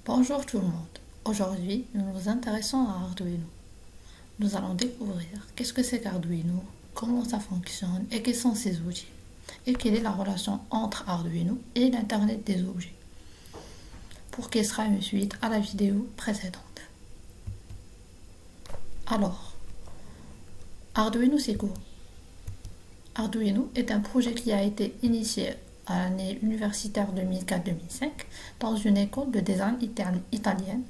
Bonjour tout le monde. Aujourd'hui, nous nous intéressons à Arduino. Nous allons découvrir qu'est-ce que c'est qu'Arduino, comment ça fonctionne et quels sont ses outils, et quelle est la relation entre Arduino et l'Internet des objets, pour qu'il sera une suite à la vidéo précédente. Alors, Arduino c'est quoi? Arduino est un projet qui a été initié à l'année universitaire 2004-2005 dans une école de design italienne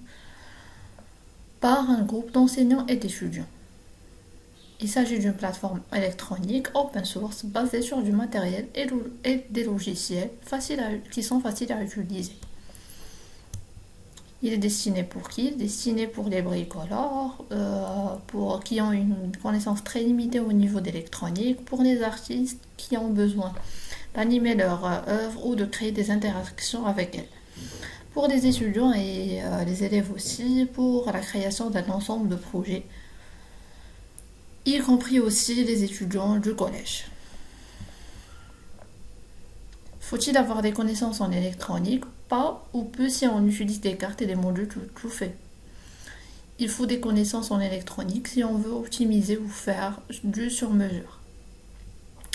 par un groupe d'enseignants et d'étudiants. Il s'agit d'une plateforme électronique open source basée sur du matériel et des logiciels qui sont faciles à utiliser. Il est destiné pour qui? Destiné pour les bricoleurs, pour qui ont une connaissance très limitée au niveau d'électronique, pour les artistes qui ont besoin d'animer leur œuvre ou de créer des interactions avec elle. Pour les étudiants et les élèves aussi, pour la création d'un ensemble de projets, y compris aussi les étudiants du collège. Faut-il avoir des connaissances en électronique? Pas ou peu si on utilise des cartes et des modules tout fait. Il faut des connaissances en électronique si on veut optimiser ou faire du sur-mesure.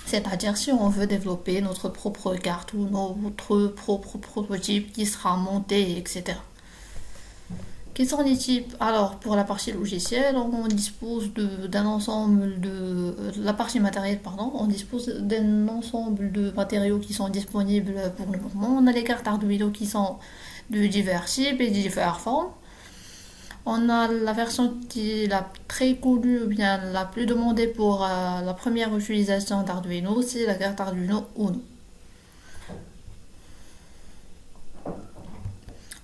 C'est-à-dire si on veut développer notre propre carte ou notre propre prototype qui sera monté, etc. Quels sont les types? Alors, pour la partie logicielle, on dispose d'un ensemble de... La partie matérielle, pardon, on dispose d'un ensemble de matériaux qui sont disponibles pour le moment. On a les cartes Arduino qui sont de divers types et de diverses formes. On a la version qui est la très connue, ou bien la plus demandée pour la première utilisation d'Arduino, c'est la carte Arduino Uno.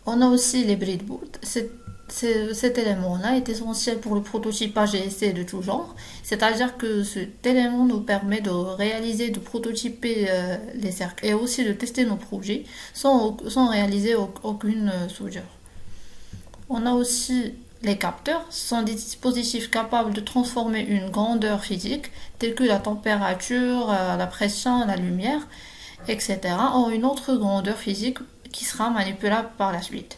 On a aussi les breadboards. Cet élément-là est essentiel pour le prototypage et essai de tout genre, c'est-à-dire que cet élément nous permet de réaliser, de prototyper les cercles et aussi de tester nos projets sans réaliser aucune soudure. On a aussi les capteurs, ce sont des dispositifs capables de transformer une grandeur physique, telle que la température, la pression, la lumière, etc., en une autre grandeur physique qui sera manipulable par la suite.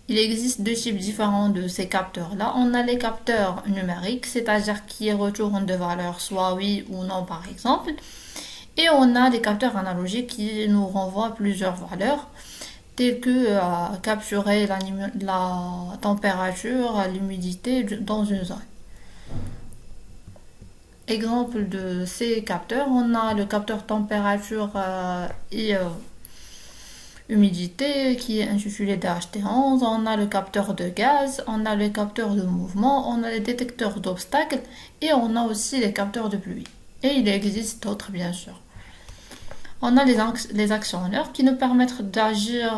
Il existe deux types différents de ces capteurs-là. On a les capteurs numériques, c'est-à-dire qui retournent de valeurs soit oui ou non par exemple. Et on a les capteurs analogiques qui nous renvoient à plusieurs valeurs, telles que capturer la température, l'humidité dans une zone. Exemple de ces capteurs, on a le capteur température et humidité qui est intitulé DHT11, on a le capteur de gaz, on a le capteur de mouvement, on a les détecteurs d'obstacles et on a aussi les capteurs de pluie. Et il existe d'autres bien sûr. On a les actionneurs qui nous permettent d'agir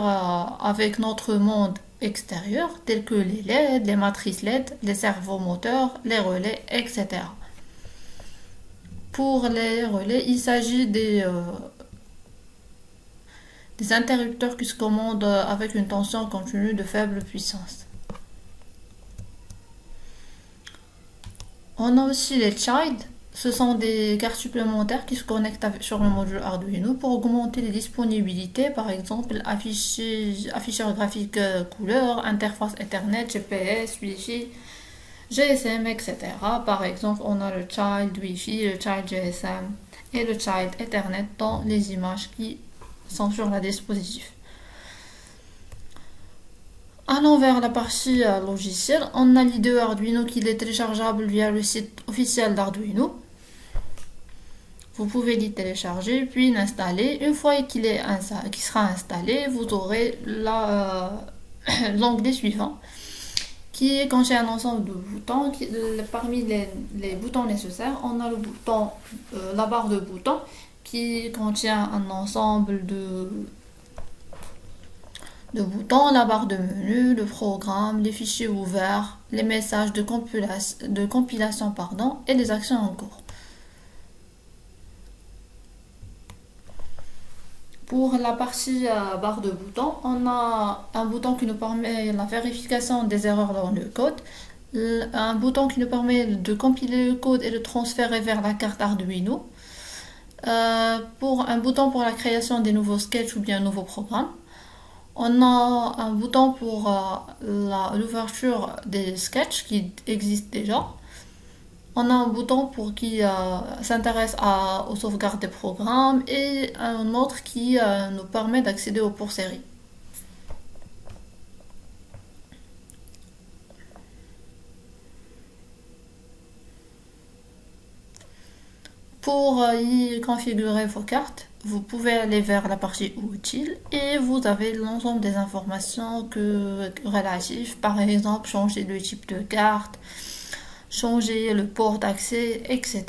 avec notre monde extérieur, tels que les LED, les matrices LED, les servomoteurs, les relais, etc. Pour les relais, il s'agit des interrupteurs qui se commandent avec une tension continue de faible puissance. On a aussi les child. Ce sont des cartes supplémentaires qui se connectent sur le module Arduino pour augmenter les disponibilités, par exemple afficheur graphique couleur, interface Ethernet, GPS, Wi-Fi, GSM, etc. Par exemple, on a le child Wi-Fi, le child GSM et le child Ethernet dans les images qui sont sur le dispositif. Allons vers la partie logicielle. On a l'IDE Arduino qui est téléchargeable via le site officiel d'Arduino. Vous pouvez l'y télécharger puis l'installer. Une fois qu'il sera installé, vous aurez l'onglet suivant qui contient un ensemble de boutons. Parmi les boutons nécessaires, on a la barre de boutons qui contient un ensemble de boutons, la barre de menu, le programme, les fichiers ouverts, les messages de compilation et les actions en cours. Pour la partie barre de boutons, on a un bouton qui nous permet la vérification des erreurs dans le code, un bouton qui nous permet de compiler le code et de transférer vers la carte Arduino, pour un bouton pour la création des nouveaux sketchs ou bien nouveaux programmes. On a un bouton pour l'ouverture des sketchs qui existent déjà. On a un bouton pour qui s'intéresse aux sauvegardes des programmes et un autre qui nous permet d'accéder aux pour-séries. Pour y configurer vos cartes, vous pouvez aller vers la partie Outils et vous avez l'ensemble des informations relatives, par exemple changer le type de carte, changer le port d'accès, etc.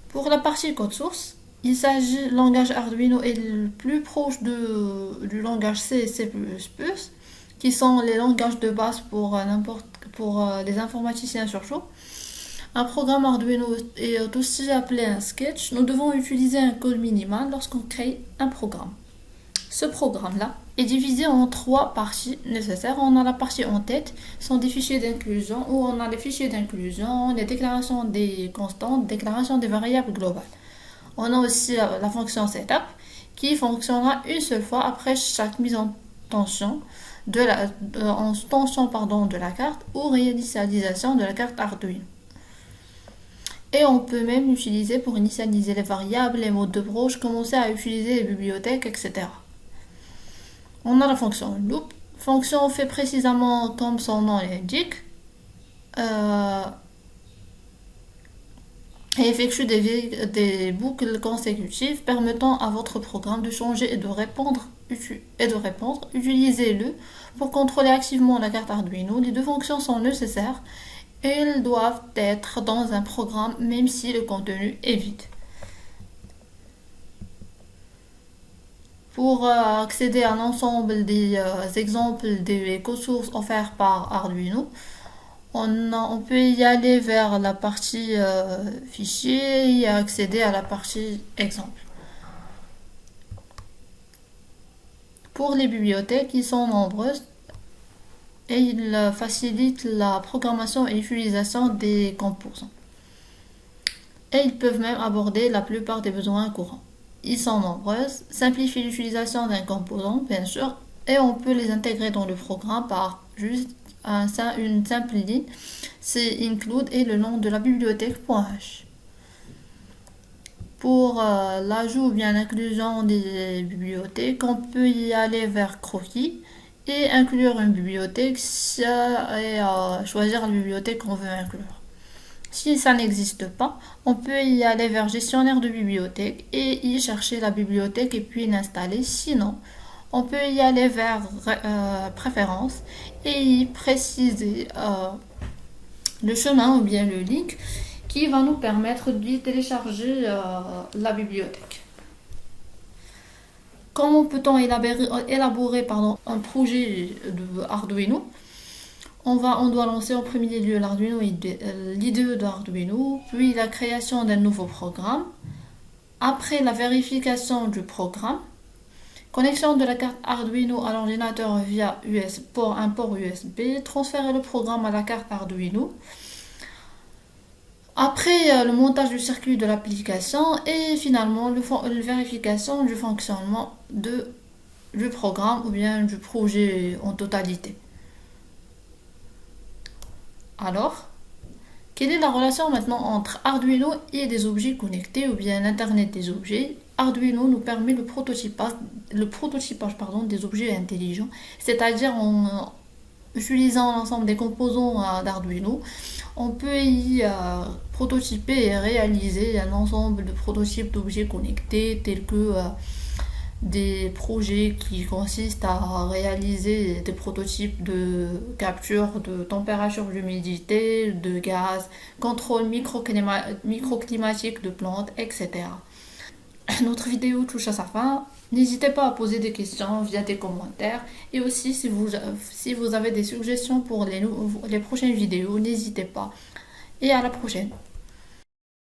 Pour la partie code source, le langage Arduino est le plus proche du langage C et C++, qui sont les langages de base pour les informaticiens surtout. Un programme Arduino est aussi appelé un sketch. Nous devons utiliser un code minimal lorsqu'on crée un programme. Ce programme-là est divisé en 3 parties nécessaires. On a la partie en tête, sont des fichiers d'inclusion, où on a les fichiers d'inclusion, les déclarations des constantes, déclarations des variables globales. On a aussi la fonction setup, qui fonctionnera une seule fois après chaque mise en tension de la carte ou réinitialisation de la carte Arduino. Et on peut même l'utiliser pour initialiser les variables, les modes de broche, commencer à utiliser les bibliothèques, etc. On a la fonction loop. Fonction fait précisément comme son nom l'indique. Et effectue des boucles consécutives permettant à votre programme de changer et de répondre. Utilisez-le pour contrôler activement la carte Arduino. Les 2 fonctions sont nécessaires. Elles doivent être dans un programme même si le contenu est vide. Pour accéder à l'ensemble des exemples des codes sources offerts par Arduino, on peut y aller vers la partie fichier et accéder à la partie exemple. Pour les bibliothèques, ils sont nombreuses. Et il facilite la programmation et l'utilisation des composants. Et ils peuvent même aborder la plupart des besoins courants. Ils sont nombreuses, simplifient l'utilisation d'un composant, bien sûr, et on peut les intégrer dans le programme par juste une simple ligne. C'est include et le nom de la bibliothèque.h. Pour l'ajout ou bien l'inclusion des bibliothèques, on peut y aller vers croquis et inclure une bibliothèque et choisir la bibliothèque qu'on veut inclure. Si ça n'existe pas, on peut y aller vers gestionnaire de bibliothèque et y chercher la bibliothèque et puis l'installer. Sinon, on peut y aller vers préférences et y préciser le chemin ou bien le link qui va nous permettre de télécharger la bibliothèque. Comment peut-on élaborer un projet de Arduino? On doit lancer en premier lieu l'Arduino l'IDE d'Arduino, puis la création d'un nouveau programme. Après la vérification du programme, connexion de la carte Arduino à l'ordinateur via un port USB, transférer le programme à la carte Arduino. Après le montage du circuit de l'application et finalement la vérification du fonctionnement du programme ou bien du projet en totalité. Alors, quelle est la relation maintenant entre Arduino et des objets connectés ou bien l'Internet des objets? Arduino nous permet le prototypage des objets intelligents, c'est-à-dire en utilisant l'ensemble des composants d'Arduino, on peut y prototyper et réaliser un ensemble de prototypes d'objets connectés tels que des projets qui consistent à réaliser des prototypes de capture de température, d'humidité, de gaz, contrôle microclimatique de plantes, etc. Notre vidéo touche à sa fin. N'hésitez pas à poser des questions via des commentaires. Et aussi, si vous avez des suggestions pour les prochaines vidéos, n'hésitez pas. Et à la prochaine.